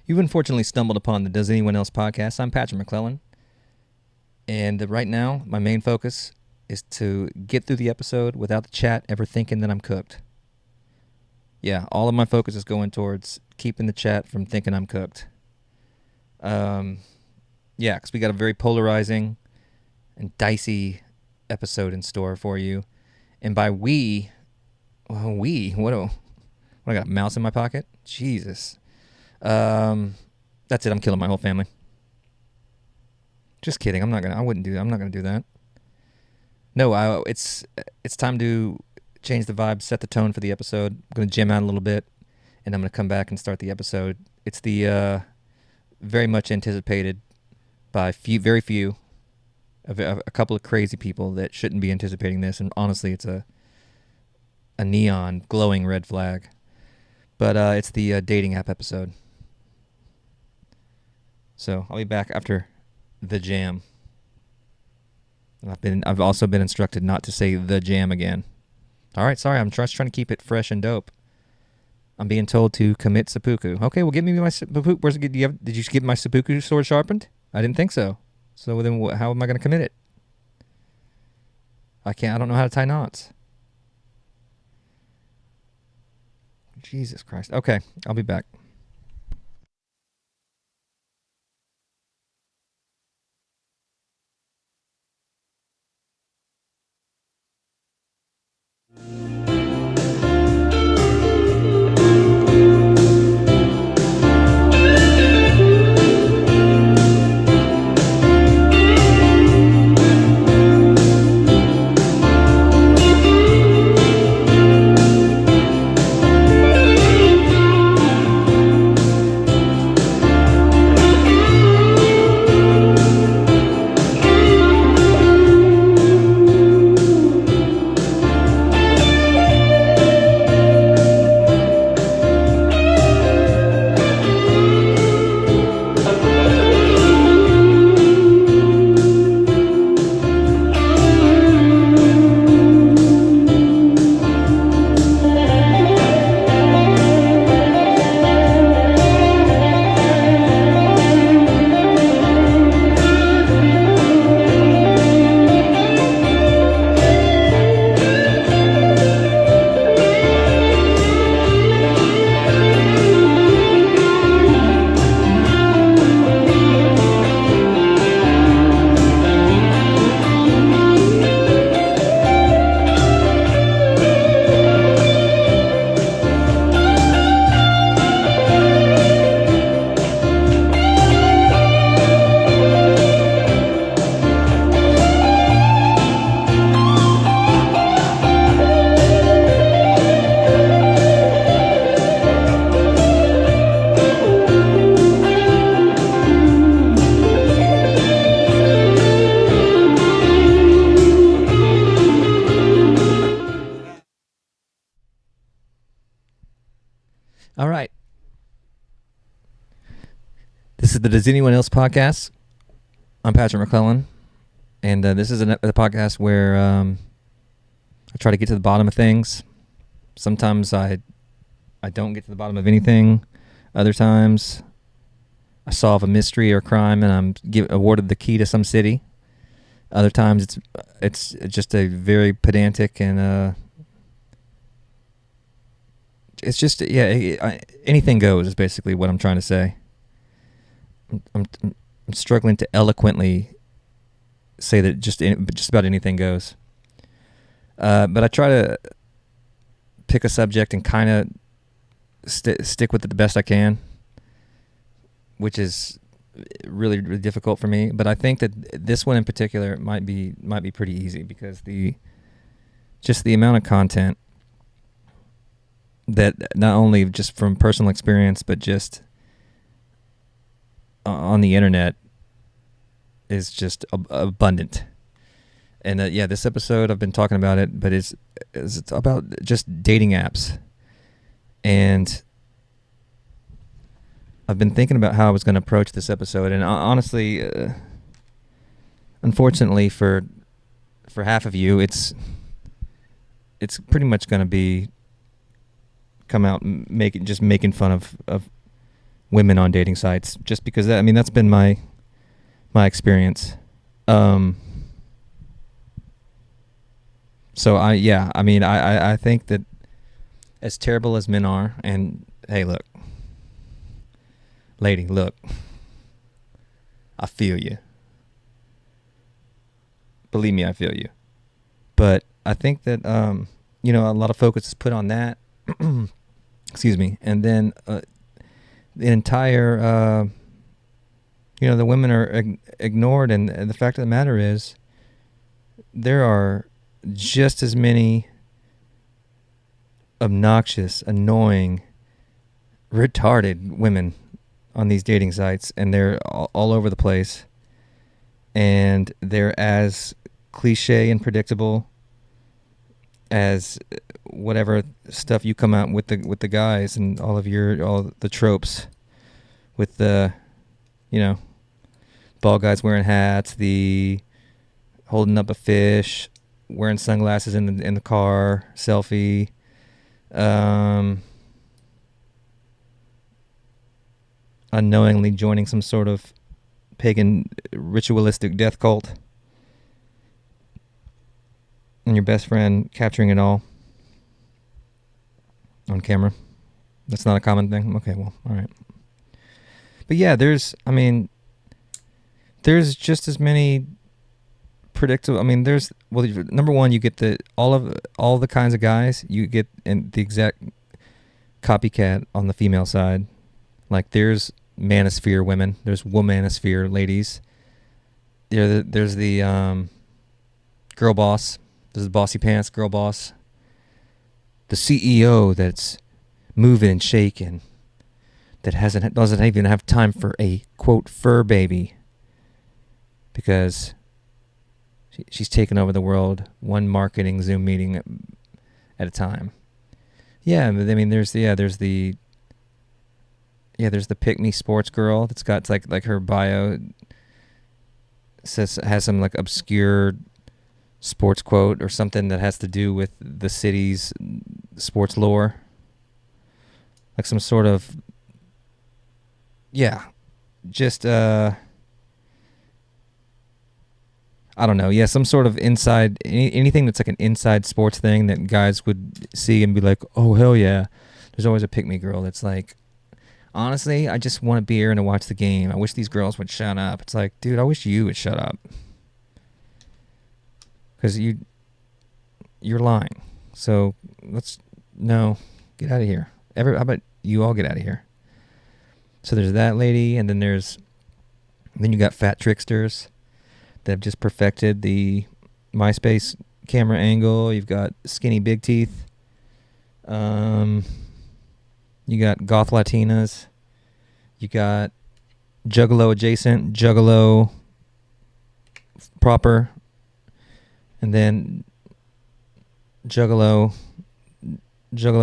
You've unfortunately stumbled upon the Does Anyone Else podcast. I'm Patrick McClellan. And right now, my main focus is to get through the episode without the chat ever thinking that I'm cooked. Yeah, all of my focus is going towards keeping the chat from thinking I'm cooked. Yeah, because we got a very polarizing and dicey episode in store for you. And by we, what I got a mouse in my pocket? Jesus. That's it. I'm killing my whole family. Just kidding. I wouldn't do that. I'm not gonna do that. No, it's time to change the vibe, set the tone for the episode. I'm gonna jam out a little bit, and I'm gonna come back and start the episode. It's the very much anticipated by very few of a couple of crazy people that shouldn't be anticipating this. And honestly, it's a neon glowing red flag. But it's the dating app episode. So I'll be back after the jam. I've also been instructed not to say the jam again. All right, sorry, I'm just trying to keep it fresh and dope. I'm being told to commit seppuku. Okay, well, give me my seppuku. Did you get my seppuku sword sharpened? I didn't think so. So then, how am I going to commit it? I don't know how to tie knots. Jesus Christ. Okay, I'll be back. All right. This is the Does Anyone Else podcast. I'm Patrick McClellan, and this is a podcast where I try to get to the bottom of things. Sometimes I don't get to the bottom of anything. Other times I solve a mystery or crime and I'm awarded the key to some city. Other times it's just a very pedantic and it's just, anything goes is basically what I'm trying to say. I'm struggling to eloquently say that just about anything goes. But I try to pick a subject and kind of stick with it the best I can, which is really, really difficult for me. But I think that this one in particular might be pretty easy because the amount of content that not only just from personal experience, but just on the internet is just abundant. And this episode, I've been talking about it, but it's about just dating apps. And I've been thinking about how I was going to approach this episode. And honestly, unfortunately for half of you, it's pretty much going to be making fun of women on dating sites, just because that, I mean, that's been my experience. So I mean, I think that as terrible as men are, and hey, look, lady, look, I feel you. Believe me, I feel you. But I think that you know, a lot of focus is put on that. Excuse me, and then the entire you know, the women are ignored, and the fact of the matter is, there are just as many obnoxious, annoying, retarded women on these dating sites, and they're all over the place, and they're as cliche and predictable as whatever stuff you come out with the guys, and all the tropes with the, you know, bald guys wearing hats, the holding up a fish, wearing sunglasses in the car, selfie, unknowingly joining some sort of pagan ritualistic death cult, and your best friend capturing it all on camera. That's not a common thing? Okay, well, all right. But yeah, there's just as many predictable. I mean, there's, well, number one, you get all the kinds of guys you get, and the exact copycat on the female side. Like, there's manosphere women, there's womanosphere ladies. There's the girl boss. There's the bossy pants girl boss. The CEO that's moving and shaking, that doesn't even have time for a quote fur baby, because she's taken over the world one marketing Zoom meeting at a time. Yeah, I mean, there's the pick me sports girl that's got like her bio has some like obscure sports quote or something that has to do with the city's sports lore, like some sort of, yeah, just I don't know, yeah, some sort of inside, anything that's like an inside sports thing that guys would see and be like, oh hell yeah. There's always a pick me girl that's like, honestly, I just want a beer and to watch the game. I wish these girls would shut up. It's like, dude, I wish you would shut up, because you're lying. So get out of here. How about you all get out of here? So there's that lady, and then you got fat tricksters that have just perfected the MySpace camera angle. You've got skinny big teeth. You got goth Latinas. You got Juggalo adjacent, Juggalo proper, and then Juggalo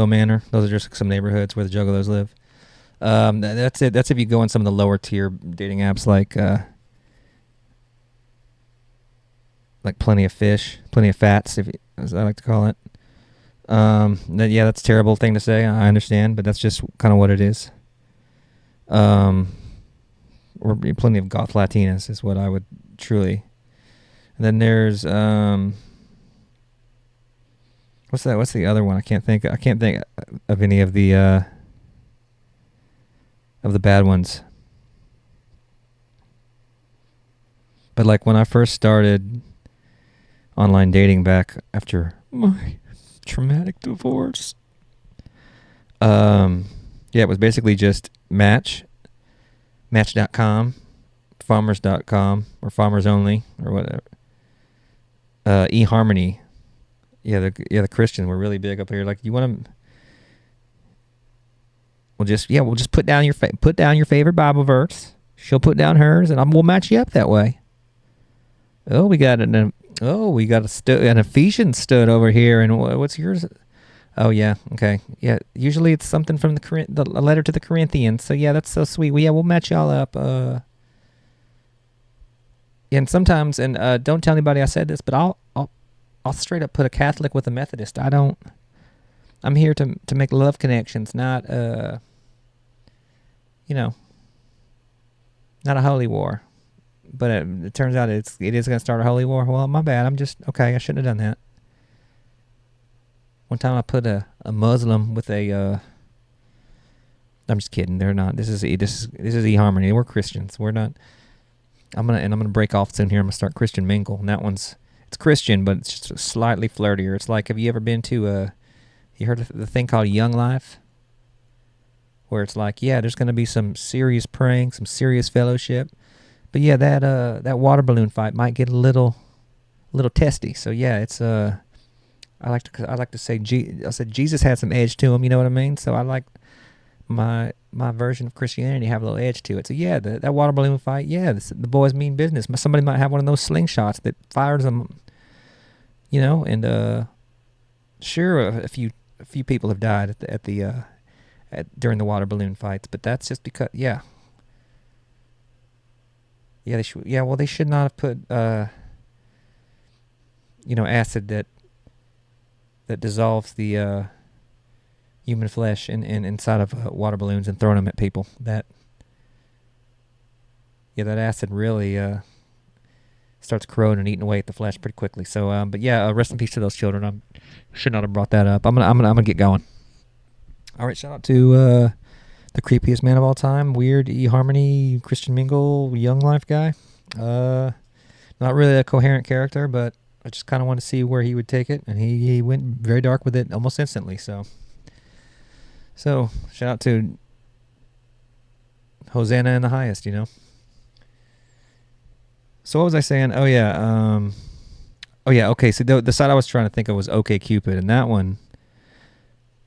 Manor. Those are just some neighborhoods where the Juggalos live. That's it. That's if you go on some of the lower tier dating apps like Plenty of Fish, Plenty of Fats, as I like to call it. That's a terrible thing to say, I understand, but that's just kind of what it is. Or plenty of goth Latinas is what I would truly. And then there's what's the other one? I can't think of any of the bad ones. But like when I first started online dating back after my traumatic divorce, it was basically just Match.com, Farmers.com, or Farmers Only, or whatever. eHarmony, the Christians were really big up here. Like, you want to, we'll just put down your favorite Bible verse. She'll put down hers, and we'll match you up that way. Oh, we got an Ephesians stud over here, and what's yours? Oh yeah, okay, yeah. Usually it's something from a letter to the Corinthians. So yeah, that's so sweet. We'll match y'all up. And sometimes, and don't tell anybody I said this, but I'll straight up put a Catholic with a Methodist. I'm here to make love connections, not you know, not a holy war. But it turns out it is going to start a holy war. Well, my bad. I shouldn't have done that. One time I put a Muslim with a. I'm just kidding. They're not. This is eHarmony. We're Christians. We're not. I'm gonna break off soon here. I'm gonna start Christian Mingle, and it's Christian, but it's just slightly flirtier. It's like, have you ever been to you heard of the thing called Young Life? Where it's like, yeah, there's gonna be some serious praying, some serious fellowship, but yeah, that water balloon fight might get a little testy. So yeah, it's I like to say I said Jesus had some edge to him. You know what I mean? So I like my version of Christianity have a little edge to it. So yeah, that water balloon fight, yeah, the boys mean business. Somebody might have one of those slingshots that fires them, and sure, a few people have died during the water balloon fights, but that's just because they should. Yeah, well, they should not have put acid that dissolves the human flesh inside of water balloons and throwing them at people. That acid really starts corroding and eating away at the flesh pretty quickly. So, rest in peace to those children. I should not have brought that up. I'm gonna get going. All right, shout out to the creepiest man of all time, weird eHarmony, Christian Mingle, Young Life guy. Not really a coherent character, but I just kind of want to see where he would take it, and he went very dark with it almost instantly. So shout out to Hosanna in the highest, So what was I saying? Oh yeah, okay. So the site I was trying to think of was OkCupid, and that one,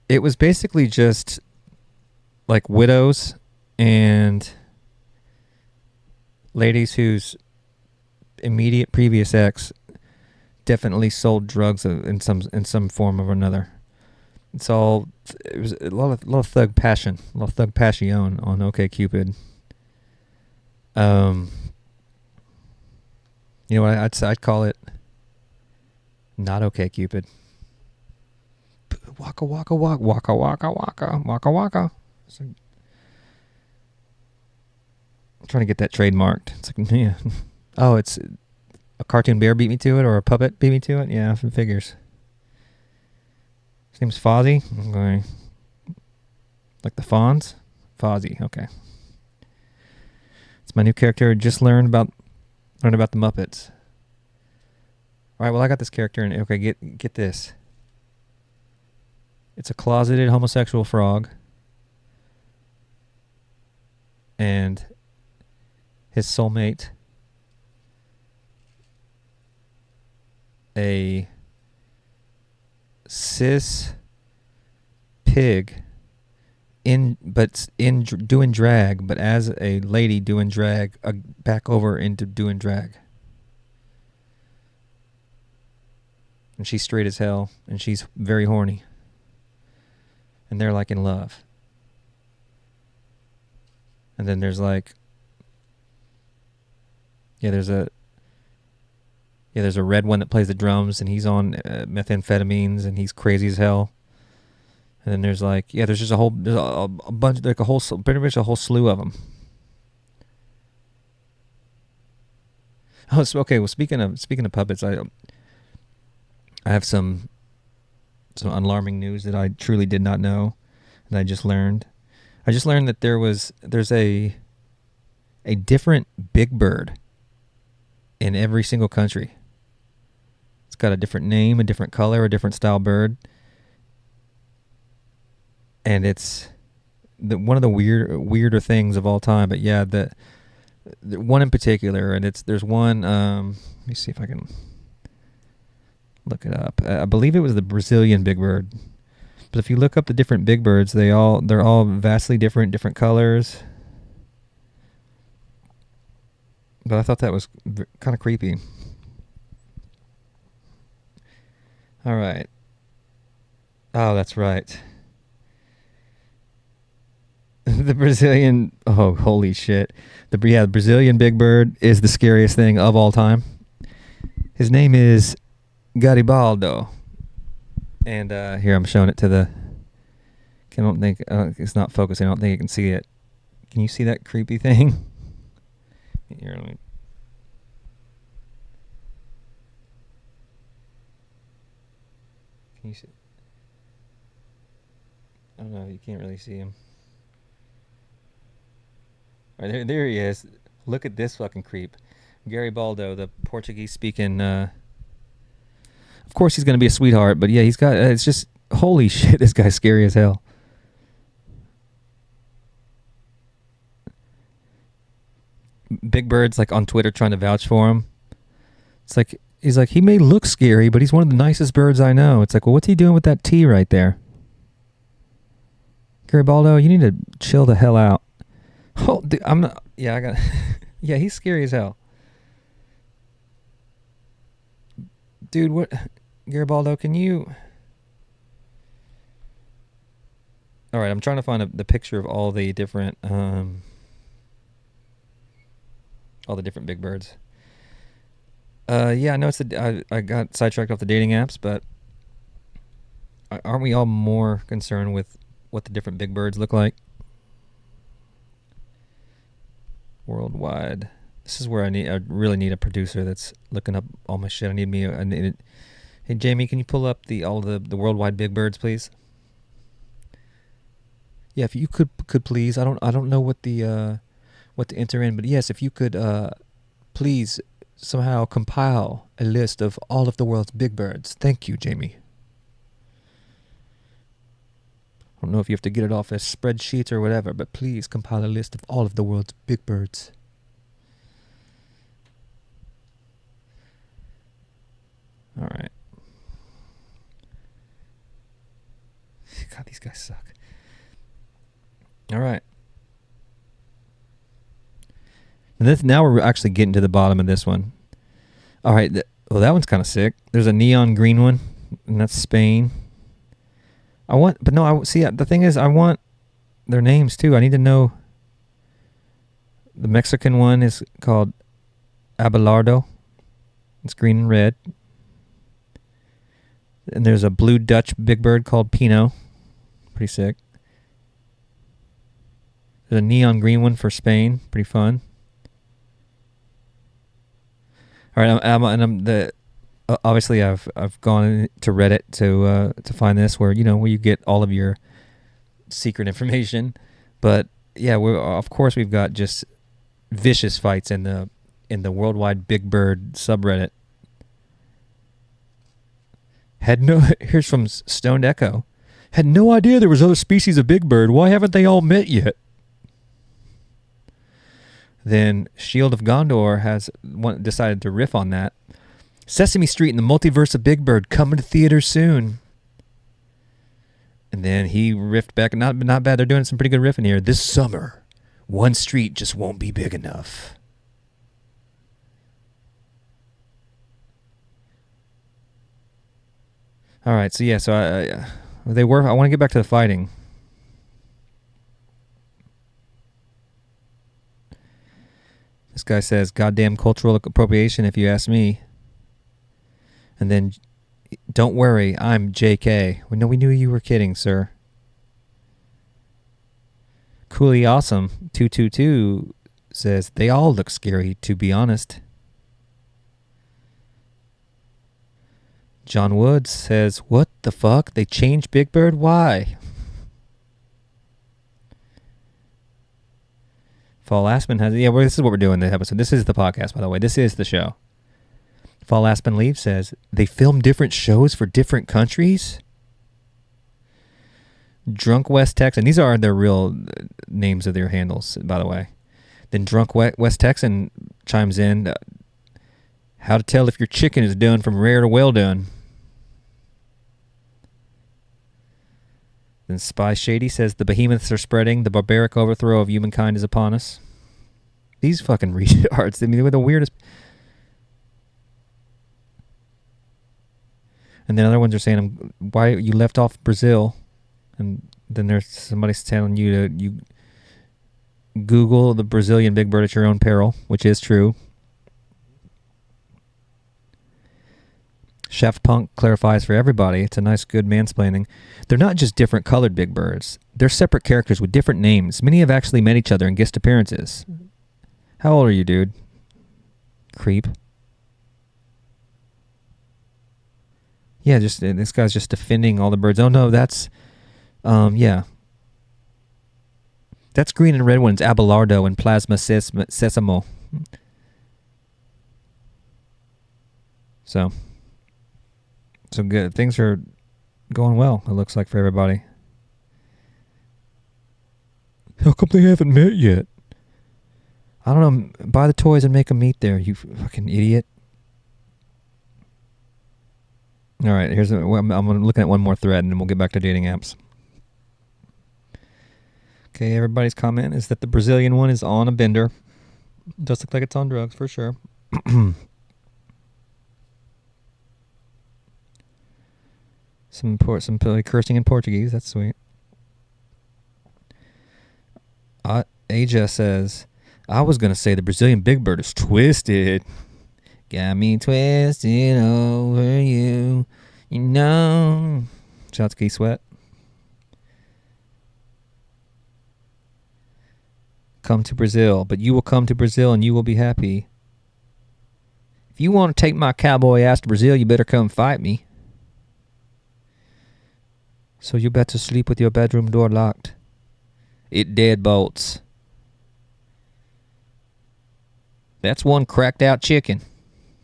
it was basically just like widows and ladies whose immediate previous ex definitely sold drugs in some form or another. It was a lot of thug passion, a lot of thug passion on OkCupid. You know what I'd call it? Not OkCupid. Waka waka waka waka waka waka waka waka. I'm trying to get that trademarked. It's like, yeah. Oh, it's a cartoon bear beat me to it, or a puppet beat me to it. Yeah, it figures. His name's Fozzie. Okay. Like the Fonz? Fozzie, okay. It's my new character. Just learned about the Muppets. Alright, well, I got this character, and okay, get this. It's a closeted homosexual frog. And his soulmate, a cis pig doing drag, but as a lady doing drag back over into doing drag. And she's straight as hell, and she's very horny. And they're like in love. And then there's like, there's a red one that plays the drums, and he's on methamphetamines, and he's crazy as hell. And then there's like, there's just a bunch, like pretty much a whole slew of them. Oh, okay. Well, speaking of puppets, I have some alarming news that I truly did not know, and I just learned. I just learned that there's a different Big Bird in every single country. It's got a different name, a different color, a different style bird. And it's one of the weirder things of all time. But yeah, the one in particular, and there's one. Let me see if I can look it up. I believe it was the Brazilian Big Bird. But if you look up the different Big Birds, they're all vastly different colors. But I thought that was kind of creepy. All right. Oh, that's right. The Brazilian, oh, holy shit. The Brazilian Big Bird is the scariest thing of all time. His name is Garibaldo. And here I'm showing it to I don't think, it's not focusing. I don't think you can see it Can you see that creepy thing? Here, let me. Can you see? I don't know. You can't really see him. All right, there he is. Look at this fucking creep. Garibaldo, the Portuguese-speaking. Of course, he's gonna be a sweetheart, but yeah, he's got. It's just holy shit. This guy's scary as hell. Big Bird's like on Twitter trying to vouch for him. It's like he's like, he may look scary, but he's one of the nicest birds I know. It's like, well, what's he doing with that T right there? Garibaldo, you need to chill the hell out. Oh, dude, I'm not. Yeah, I got. Yeah, he's scary as hell. Dude, what? Garibaldo, can you? All right, I'm trying to find the picture of all the different big birds. Yeah, I know I got sidetracked off the dating apps, but aren't we all more concerned with what the different big birds look like? Worldwide. This is where I really need a producer that's looking up all my shit. Hey Jamie, can you pull up all the worldwide big birds, please? Yeah, if you could please. I don't know what to enter in, but yes, if you could please somehow compile a list of all of the world's big birds. Thank you, Jamie. I don't know if you have to get it off as spreadsheets or whatever, but please compile a list of all of the world's big birds. All right. God, these guys suck. All right. And now we're actually getting to the bottom of this one. All right. Well, that one's kind of sick. There's a neon green one, and that's Spain. The thing is, I want their names too. I need to know. The Mexican one is called Abelardo. It's green and red. And there's a blue Dutch big bird called Pinot. Pretty sick. There's a neon green one for Spain. Pretty fun. All right, obviously I've gone to Reddit to find this where you get all of your secret information, but yeah, of course we've got just vicious fights in the worldwide big bird subreddit. Here's from Stoned Echo. Had no idea there was other species of big bird. Why haven't they all met yet? Then Shield of Gondor has decided to riff on that. Sesame Street and the Multiverse of Big Bird coming to theaters soon. And then he riffed back. Not bad. They're doing some pretty good riffing here. This summer, one street just won't be big enough. All right. So yeah. So I want to get back to the fighting. This guy says, "Goddamn cultural appropriation, if you ask me." And then, "Don't worry, I'm JK." We knew you were kidding, sir. Coolly Awesome 222 says, "They all look scary, to be honest." John Woods says, "What the fuck? They changed Big Bird? Why?" Fall Aspen has... Yeah, this is what we're doing in the episode. This is the podcast, by the way. This is the show. Fall Aspen Leaf says, "They film different shows for different countries?" Drunk West Texan. These are their real names of their handles, by the way. Then Drunk West Texan chimes in, "How to tell if your chicken is done from rare to well done." Then Spy Shady says, "The behemoths are spreading. The barbaric overthrow of humankind is upon us." These fucking retards. I mean, they were the weirdest. And then other ones are saying, "Why you left off Brazil?" And then there's somebody telling you to Google the Brazilian big bird at your own peril, which is true. Chef Punk clarifies for everybody. It's a nice, good mansplaining. They're not just different colored big birds. They're separate characters with different names. Many have actually met each other in guest appearances. How old are you, dude? Creep. Yeah, just this guy's just defending all the birds. Oh no, that's, yeah. That's green and red ones, Abelardo and Plasma Sesamo. So good. Things are going well, it looks like, for everybody. How come they haven't met yet? I don't know. Buy the toys and make them meet there, you fucking idiot. All right, I'm looking at one more thread, and then we'll get back to dating apps. Okay, everybody's comment is that the Brazilian one is on a bender. Does look like it's on drugs, for sure. Some cursing in Portuguese. That's sweet. Aja says, I was going to say the Brazilian big bird is twisted. Got me twisted over you. You know. Shout out to Key Sweat. Come to Brazil. But you will come to Brazil and you will be happy. If you want to take my cowboy ass to Brazil, you better come fight me. So you better sleep with your bedroom door locked. It dead bolts. That's one cracked out chicken.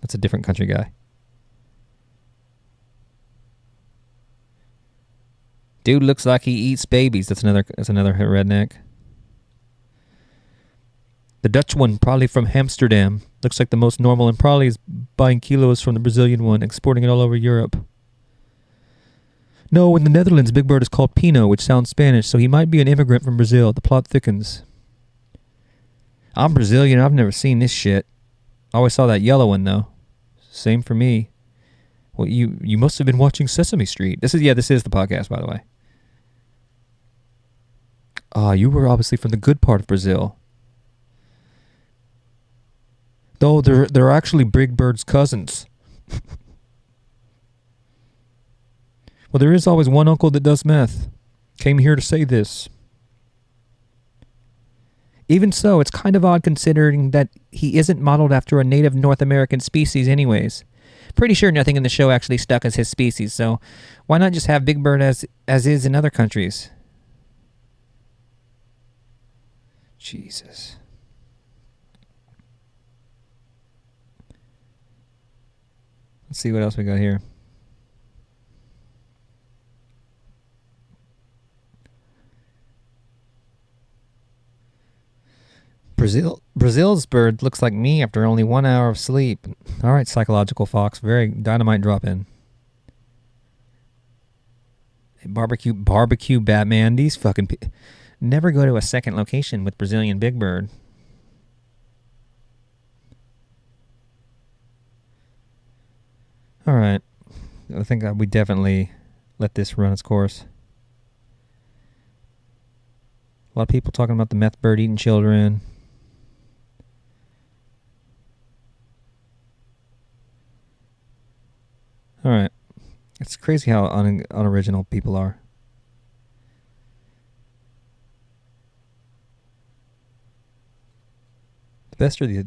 That's a different country guy. Dude looks like he eats babies. That's another redneck. The Dutch one, probably from Amsterdam. Looks like the most normal and probably is buying kilos from the Brazilian one, exporting it all over Europe. No, in the Netherlands, Big Bird is called Pino, which sounds Spanish, so he might be an immigrant from Brazil. The plot thickens. I'm Brazilian. I've never seen this shit. I always saw that yellow one, though. Same for me. Well, you must have been watching Sesame Street. This is the podcast, by the way. You were obviously from the good part of Brazil. Though they're actually Big Bird's cousins. Well, there is always one uncle that does meth. Came here to say this. Even so, it's kind of odd considering that he isn't modeled after a native North American species anyways. Pretty sure nothing in the show actually stuck as his species, so why not just have Big Bird as is in other countries? Jesus. Let's see what else we got here. Brazil's bird looks like me after only 1 hour of sleep. All right, Psychological Fox. Very dynamite drop in. Barbecue Batman. These fucking never go to a second location with Brazilian Big Bird. All right. I think we definitely let this run its course. A lot of people talking about the meth bird eating children. All right. It's crazy how unoriginal people are. The best are the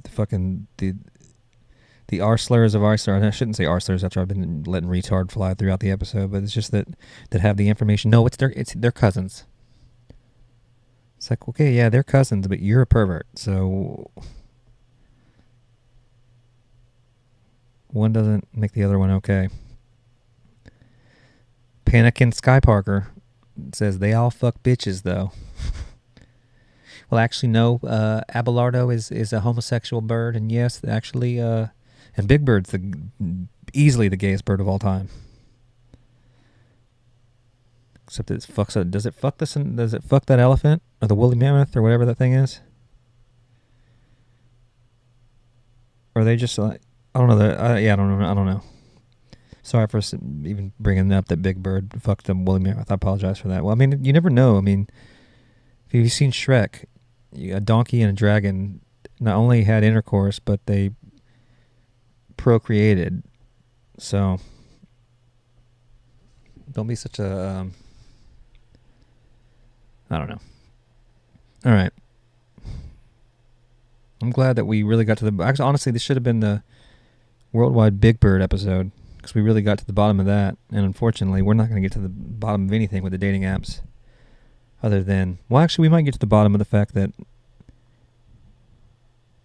R slurs of R slurs. I shouldn't say R slurs after I've been letting retard fly throughout the episode, but it's just that have the information. No, it's their cousins. It's like, okay, yeah, they're cousins, but you're a pervert, so one doesn't make the other one okay. Panic Sky Parker says they all fuck bitches though. Well, actually, no. Abelardo is a homosexual bird, and yes, actually, and Big Bird's easily the gayest bird of all time. Except it fucks. Does it fuck that elephant or the woolly mammoth or whatever that thing is? Or are they just like, I don't know. I don't know. Sorry for even bringing up that Big Bird fucked the woolly mammoth. I apologize for that. Well, I mean, you never know. I mean, if you've seen Shrek, a donkey and a dragon not only had intercourse, but they procreated. So Don't be such a. I don't know. All right. I'm glad that we really got to the. Actually, honestly, this should have been the Worldwide Big Bird episode because we really got to the bottom of that. And unfortunately, we're not going to get to the bottom of anything with the dating apps. Other than, well, actually, we might get to the bottom of the fact that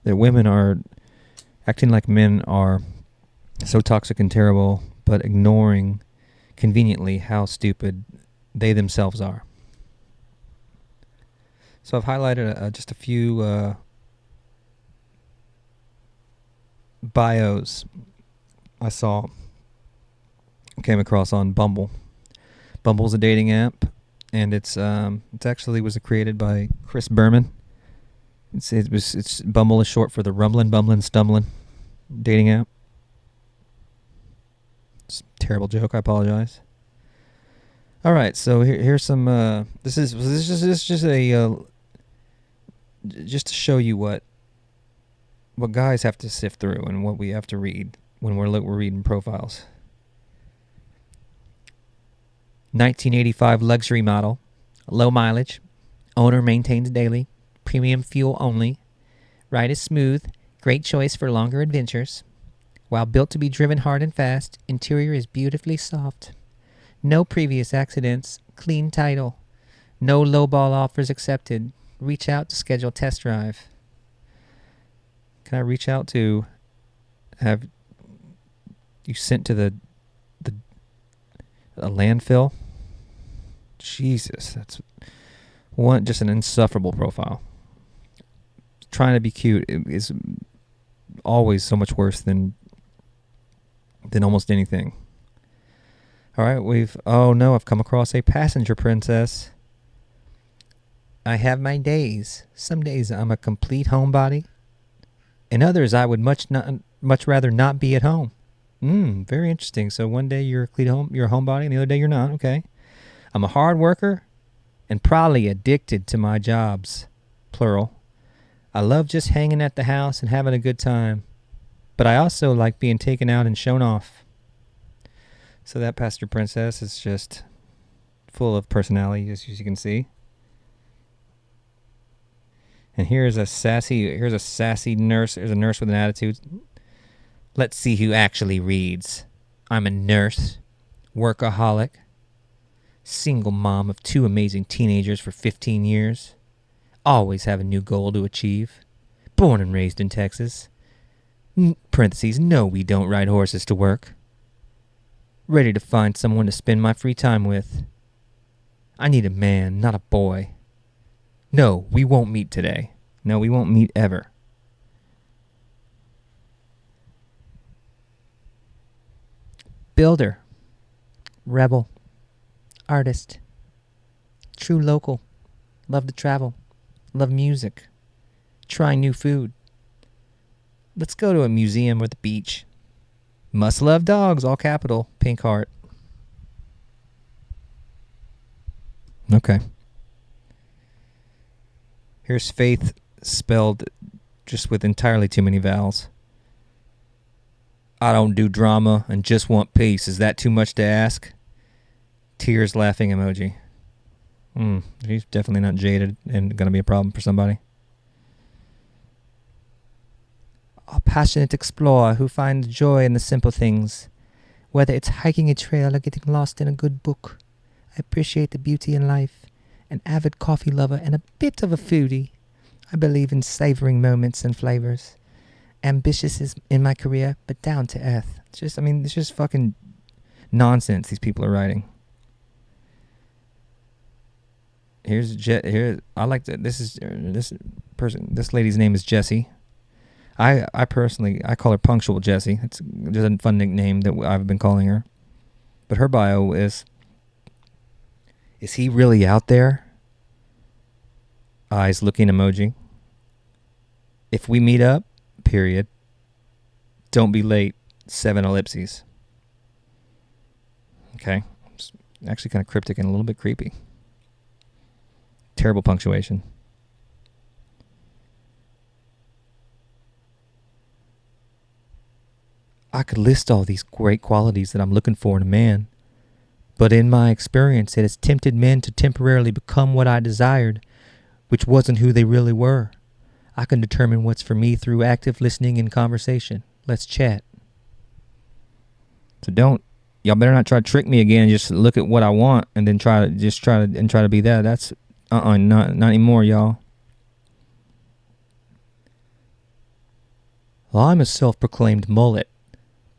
women are acting like men are so toxic and terrible, but ignoring conveniently how stupid they themselves are. So I've highlighted just a few bios I came across on Bumble. Bumble's a dating app, and it's actually was created by Chris Berman. It's Bumble is short for the Rumblin' Bumblin' Stumblin' dating app. It's a terrible joke. I apologize. All right, so here's some. This is just a just to show you what guys have to sift through and what we have to read when we're reading profiles. 1985 luxury model, low mileage, owner maintains daily, premium fuel only, ride is smooth, great choice for longer adventures. While built to be driven hard and fast, interior is beautifully soft. No previous accidents, clean title, no lowball offers accepted. Reach out to schedule test drive. Can I reach out to have you sent to a landfill? Jesus, that's just an insufferable profile. Trying to be cute is always so much worse than almost anything. All right, I've come across a passenger princess. I have my days. Some days I'm a complete homebody. In others, I would much rather not be at home. Very interesting. So one day you're a homebody, and the other day you're not. Okay. I'm a hard worker and probably addicted to my jobs, plural. I love just hanging at the house and having a good time, but I also like being taken out and shown off. So that Pastor Princess is just full of personality, as you can see. And here's a sassy nurse. There's a nurse with an attitude. Let's see who actually reads. I'm a nurse, workaholic, single mom of 2 amazing teenagers for 15 years. Always have a new goal to achieve. Born and raised in Texas. Parentheses, no, we don't ride horses to work. Ready to find someone to spend my free time with. I need a man, not a boy. No, we won't meet today. No, we won't meet ever. Builder. Rebel. Artist. True local. Love to travel. Love music. Try new food. Let's go to a museum or the beach. Must love dogs, all capital, pink heart. Okay. Here's Faith spelled just with entirely too many vowels. I don't do drama and just want peace. Is that too much to ask? Tears laughing emoji. He's definitely not jaded and going to be a problem for somebody. A passionate explorer who finds joy in the simple things. Whether it's hiking a trail or getting lost in a good book. I appreciate the beauty in life. An avid coffee lover and a bit of a foodie. I believe in savoring moments and flavors. Ambitious is in my career, but down to earth. It's just fucking nonsense these people are writing. This lady's name is Jessie. I personally call her Punctual Jessie. It's just a fun nickname that I've been calling her. But her bio is he really out there? Eyes looking emoji. If we meet up, period. Don't be late, 7 ellipses. Okay. It's actually kind of cryptic and a little bit creepy. Terrible punctuation. I could list all these great qualities that I'm looking for in a man, But in my experience, it has tempted men to temporarily become what I desired, which wasn't who they really were. I can determine what's for me through active listening and conversation. Let's chat. So y'all better not try to trick me again. Just look at what I want and then try to be that. That's not anymore, y'all. Well, I'm a self-proclaimed mullet,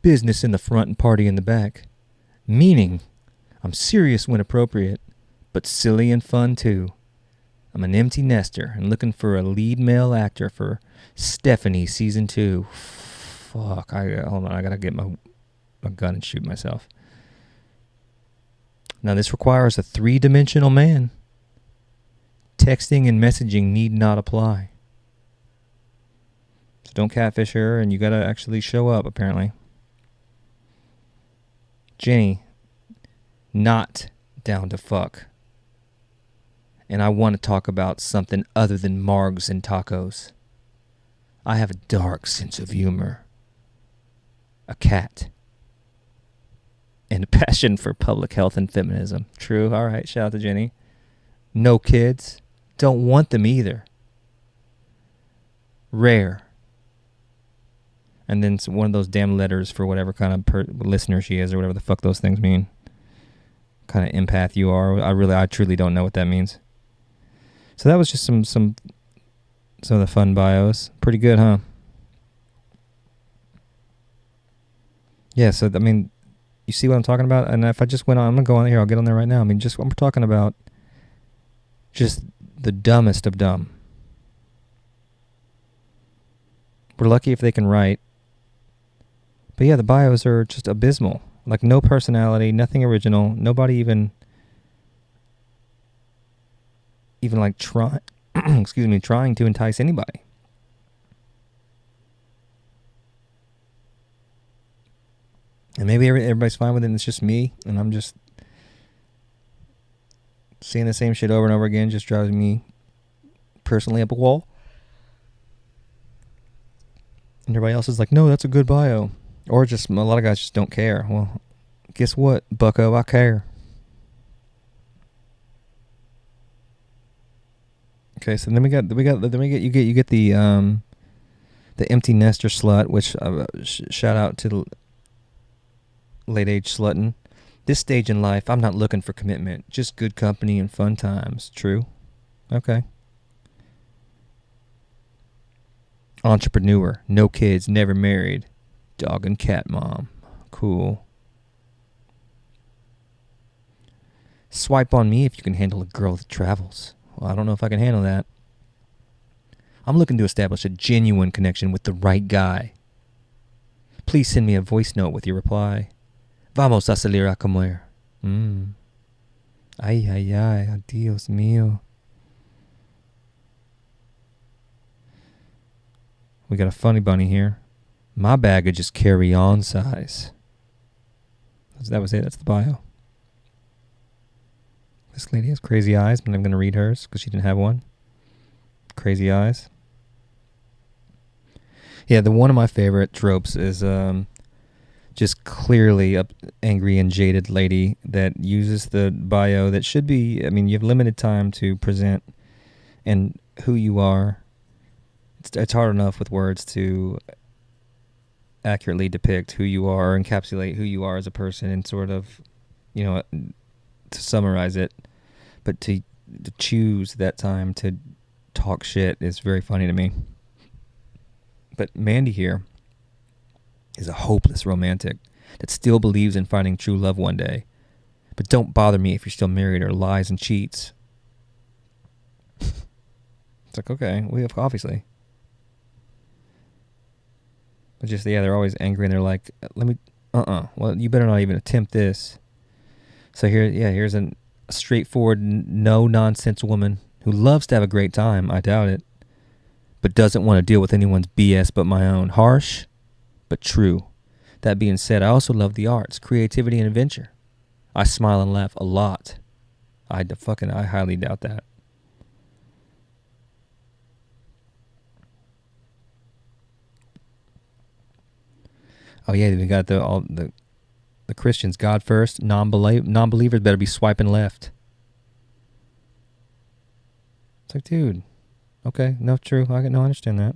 business in the front and party in the back. Meaning, I'm serious when appropriate, but silly and fun too. I'm an empty nester and looking for a lead male actor for Stephanie season 2. Fuck, hold on, I gotta get my gun and shoot myself. Now this requires a 3-dimensional man. Texting and messaging need not apply. So don't catfish her, and you gotta actually show up, apparently. Jenny, not down to fuck. And I want to talk about something other than margs and tacos. I have a dark sense of humor, a cat, and a passion for public health and feminism. True, all right, shout out to Jenny. No kids, don't want them either. Rare. And then one of those damn letters for whatever kind of listener she is or whatever the fuck those things mean. Kind of empath you are. I truly don't know what that means. So that was just some of the fun bios. Pretty good, huh? Yeah, so, I mean, you see what I'm talking about? And if I just went on, I'm going to go on here. I'll get on there right now. I mean, just, I'm talking about just the dumbest of dumb. We're lucky if they can write. But yeah, the bios are just abysmal. Like, no personality, nothing original. Nobody even like trying to entice anybody. And maybe everybody's fine with it and it's just me, and I'm just seeing the same shit over and over again, just drives me personally up a wall. And everybody else is like, no, that's a good bio. Or just, a lot of guys just don't care. Well, guess what, bucko, I care. Okay, so then you get the empty nester slut, which shout out to the late age slutting. This stage in life, I'm not looking for commitment, just good company and fun times. True. Okay. Entrepreneur, no kids, never married, dog and cat mom. Cool. Swipe on me if you can handle a girl that travels. Well, I don't know if I can handle that. I'm looking to establish a genuine connection with the right guy. Please send me a voice note with your reply. Vamos a salir a comer. Ay, ay, ay, Dios mío. We got a funny bunny here. My baggage is carry-on size. That was it. That's the bio. This lady has crazy eyes, but I'm going to read hers because she didn't have one. Crazy eyes. Yeah, one of my favorite tropes is just clearly a angry and jaded lady that uses the bio that should be, I mean, you have limited time to present and who you are. It's hard enough with words to accurately depict who you are, or encapsulate who you are as a person, and sort of, to summarize it. But to choose that time to talk shit is very funny to me. But Mandy here is a hopeless romantic that still believes in finding true love one day. But don't bother me if you're still married or lies and cheats. It's like, okay, we have, obviously. But just, yeah, they're always angry and they're like, well, you better not even attempt this. So here's a straightforward, no-nonsense woman who loves to have a great time, I doubt it, but doesn't want to deal with anyone's BS but my own. Harsh, but true. That being said, I also love the arts, creativity, and adventure. I smile and laugh a lot. I highly doubt that. Oh yeah, we got the the Christians, God first, non-believers better be swiping left. It's like, dude, okay, no, true. I understand that.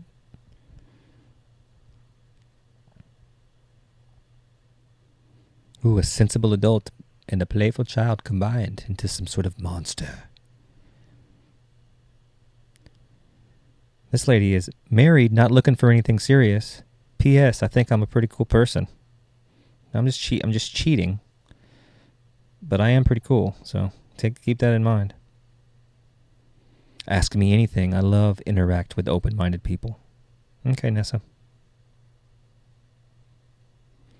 Ooh, a sensible adult and a playful child combined into some sort of monster. This lady is married, not looking for anything serious. P.S. I think I'm a pretty cool person. I'm just cheating, but I am pretty cool. So keep that in mind. Ask me anything. I love interact with open-minded people. Okay, Nessa.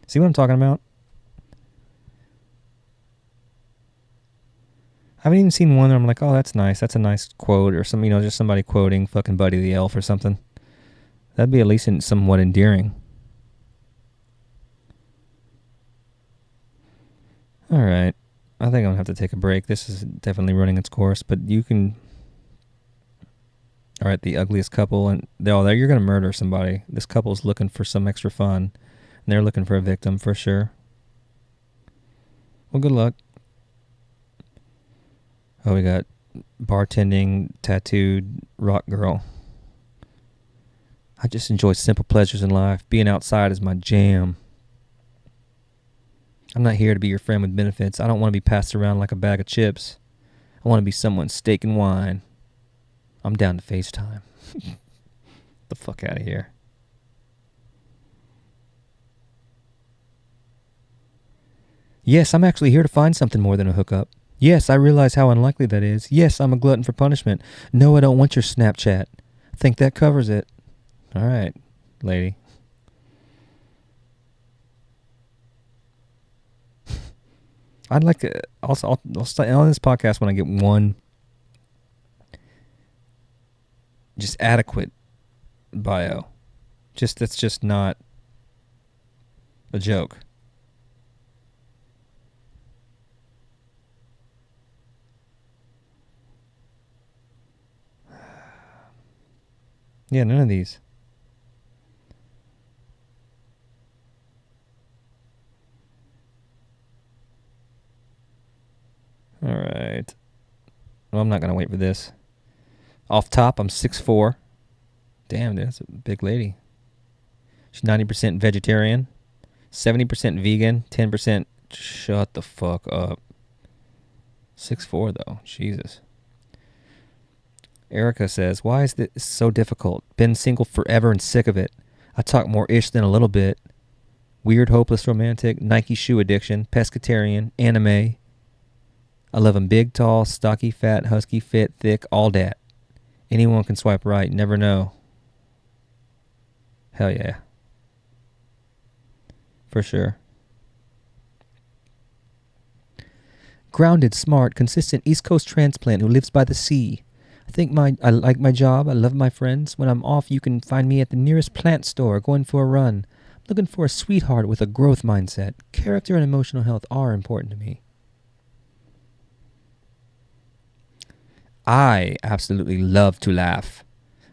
See what I'm talking about? I haven't even seen one where I'm like, oh, that's nice. That's a nice quote or some, just somebody quoting fucking Buddy the Elf or something. That'd be at least somewhat endearing. All right. I think I'm going to have to take a break. This is definitely running its course, but you can... All right, the ugliest couple, and you're going to murder somebody. This couple's looking for some extra fun, and they're looking for a victim for sure. Well, good luck. Oh, we got bartending, tattooed, rock girl. I just enjoy simple pleasures in life. Being outside is my jam. I'm not here to be your friend with benefits. I don't want to be passed around like a bag of chips. I want to be someone's steak and wine. I'm down to FaceTime. The fuck out of here. Yes, I'm actually here to find something more than a hookup. Yes, I realize how unlikely that is. Yes, I'm a glutton for punishment. No, I don't want your Snapchat. I think that covers it. All right, lady. I'd like to... I'll start on this podcast when I get one just adequate bio. That's just not a joke. Yeah, none of these. All right. Well, I'm not going to wait for this. Off top, I'm 6'4". Damn, dude, that's a big lady. She's 90% vegetarian, 70% vegan, 10%... Shut the fuck up. 6'4", though. Jesus. Erica says, why is this so difficult? Been single forever and sick of it. I talk more ish than a little bit. Weird, hopeless, romantic, Nike shoe addiction, pescatarian, anime. I love 'em big, tall, stocky, fat, husky, fit, thick, all dat. Anyone can swipe right, never know. Hell yeah. For sure. Grounded, smart, consistent East Coast transplant who lives by the sea. I like my job. I love my friends. When I'm off, you can find me at the nearest plant store going for a run. I'm looking for a sweetheart with a growth mindset. Character and emotional health are important to me. I absolutely love to laugh.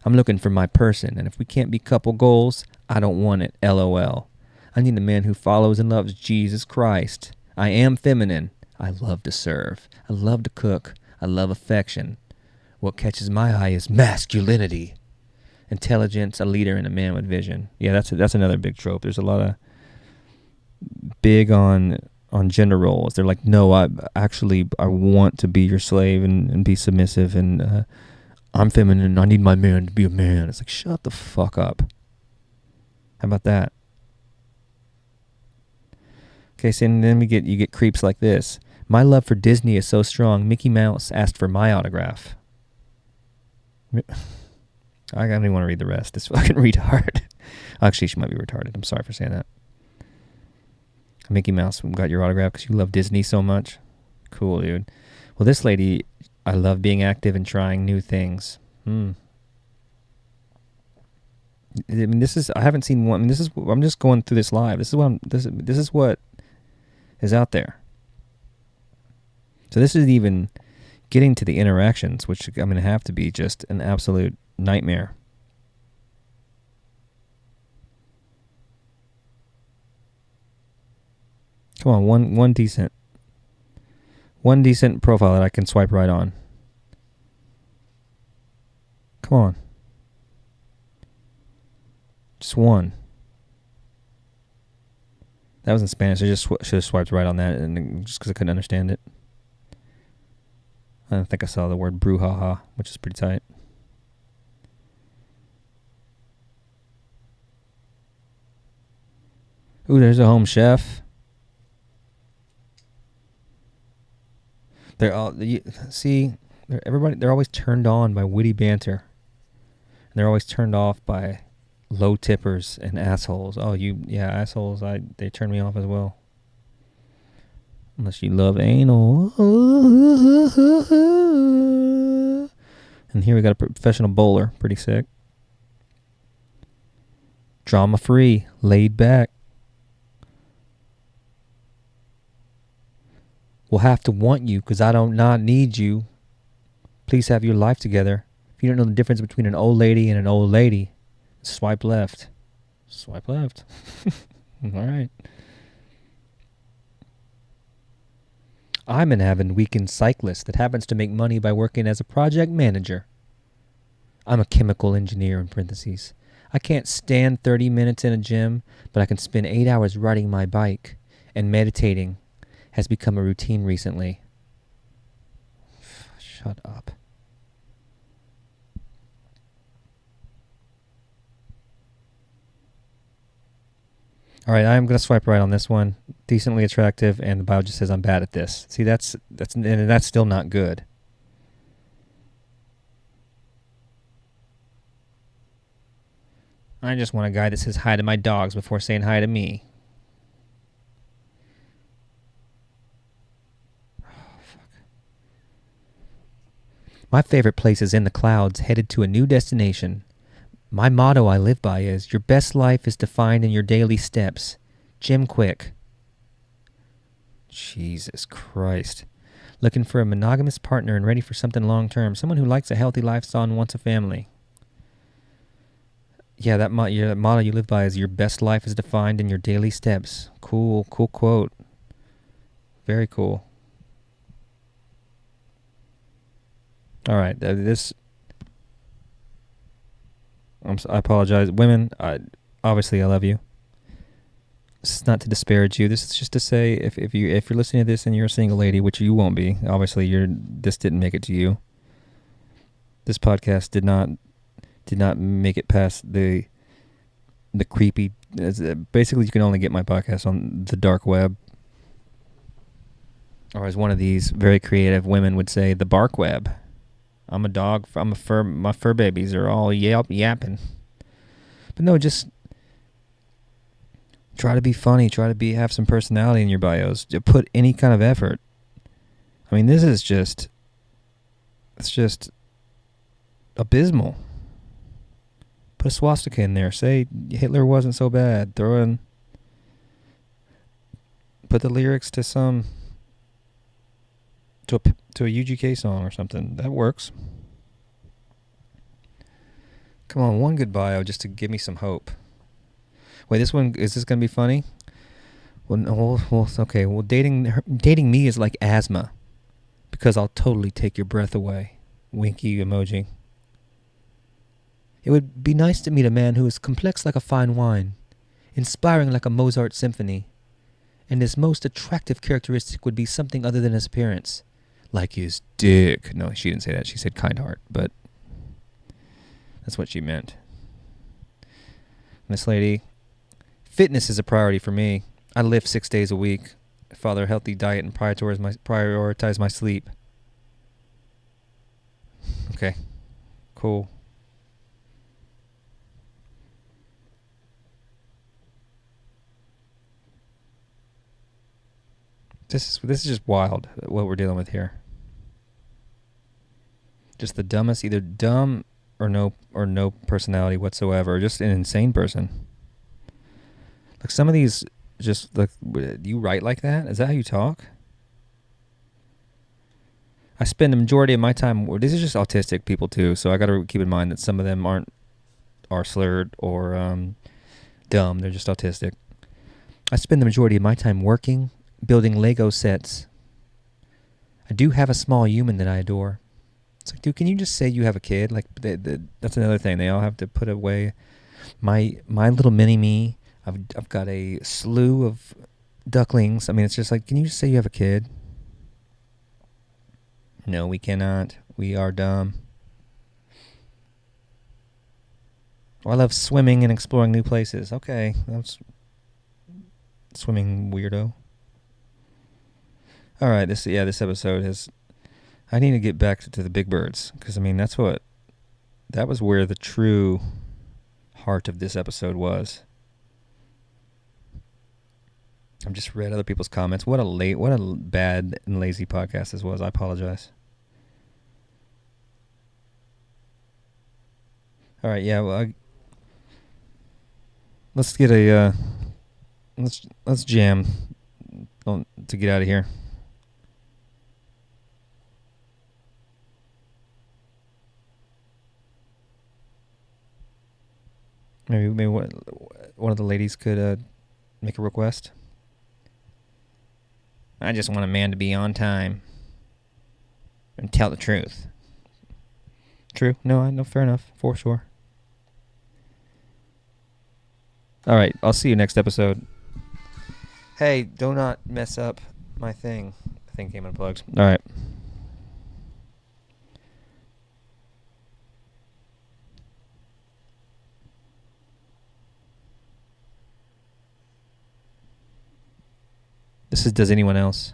I'm looking for my person, and if we can't be couple goals, I don't want it. LOL. I need a man who follows and loves Jesus Christ. I am feminine. I love to serve. I love to cook. I love affection. What catches my eye is masculinity. Intelligence, a leader, and a man with vision. Yeah, that's another big trope. There's a lot of big on gender roles. They're like, no, I want to be your slave and be submissive, and I'm feminine and I need my man to be a man. It's like, shut the fuck up. How about that? Okay, so then you get creeps like this. My love for Disney is so strong, Mickey Mouse asked for my autograph. I don't even want to read the rest. It's fucking retard. Actually, she might be retarded. I'm sorry for saying that. Mickey Mouse got your autograph because you love Disney so much. Cool, dude. Well, this lady, I love being active and trying new things. I mean, I haven't seen one. I mean, I'm just going through this live. This is what is out there. So this is even getting to the interactions, which I'm going to have to be just an absolute nightmare. Come on, one decent profile that I can swipe right on. Come on. Just one. That was in Spanish. I just should have swiped right on that, and just because I couldn't understand it. I don't think I saw the word brouhaha, which is pretty tight. Ooh, there's a home chef. They're all they're always turned on by witty banter. And they're always turned off by low tippers and assholes. Oh, assholes. They turn me off as well. Unless you love anal. And here we got a professional bowler. Pretty sick. Drama free. Laid back. Will have to want you because I don't not need you. Please have your life together. If you don't know the difference between an old lady and an old lady, swipe left. Swipe left. All right. I'm an avid weekend cyclist that happens to make money by working as a project manager. I'm a chemical engineer in parentheses. I can't stand 30 minutes in a gym, but I can spend 8 hours riding my bike, and meditating has become a routine recently. Shut up. All right, I'm going to swipe right on this one. Decently attractive, and the bio just says I'm bad at this. See, that's still not good. I just want a guy that says hi to my dogs before saying hi to me. Oh, fuck. My favorite place is in the clouds, headed to a new destination. My motto I live by is, your best life is defined in your daily steps. Jim Quick. Jesus Christ. Looking for a monogamous partner and ready for something long-term. Someone who likes a healthy lifestyle and wants a family. Yeah, that motto you live by is, your best life is defined in your daily steps. Cool quote. Very cool. All right, I apologize. Women, obviously I love you. This is not to disparage you. This is just to say, if you're listening to this and you're a single lady, which you won't be, obviously this didn't make it to you. This podcast did not make it past the creepy. Basically, you can only get my podcast on the dark web, or as one of these very creative women would say, the bark web. I'm a dog. My fur babies are all yapping. But no, just try to be funny. Try to have some personality in your bios. To put any kind of effort. I mean, it's just abysmal. Put a swastika in there. Say Hitler wasn't so bad. Put the lyrics to a UGK song or something. That works. Come on, one good bio just to give me some hope. Wait, is this going to be funny? Well, okay. Well, dating me is like asthma, because I'll totally take your breath away. Winky emoji. It would be nice to meet a man who is complex like a fine wine, inspiring like a Mozart symphony, and his most attractive characteristic would be something other than his appearance. Like his dick. No, she didn't say that. She said kind heart, but that's what she meant. This lady, fitness is a priority for me. I lift 6 days a week, follow a healthy diet, and prioritize my sleep. Okay, cool. This is just wild what we're dealing with here. Just the dumbest, either dumb or no personality whatsoever. Just an insane person. Like some of these, just like, you write like that? Is that how you talk? I spend the majority of my time. This is just autistic people too, so I got to keep in mind that some of them are slurred or dumb. They're just autistic. I spend the majority of my time working building Lego sets. I do have a small human that I adore. It's like, dude, can you just say you have a kid? Like, that's another thing. They all have to put away my little mini me. I've got a slew of ducklings. I mean, it's just like, can you just say you have a kid? No, we cannot. We are dumb. Well, I love swimming and exploring new places. Okay, that's swimming weirdo. All right, this episode has. I need to get back to the big birds because I mean that was where the true heart of this episode was. I've just read other people's comments. What a bad and lazy podcast this was. I apologize. All right, yeah. Well, let's get a let's jam to get out of here. Maybe one of the ladies could make a request. I just want a man to be on time and tell the truth. True. No, fair enough. For sure. All right, I'll see you next episode. Hey, do not mess up my thing. The thing came unplugged. All right. This is Does Anyone Else?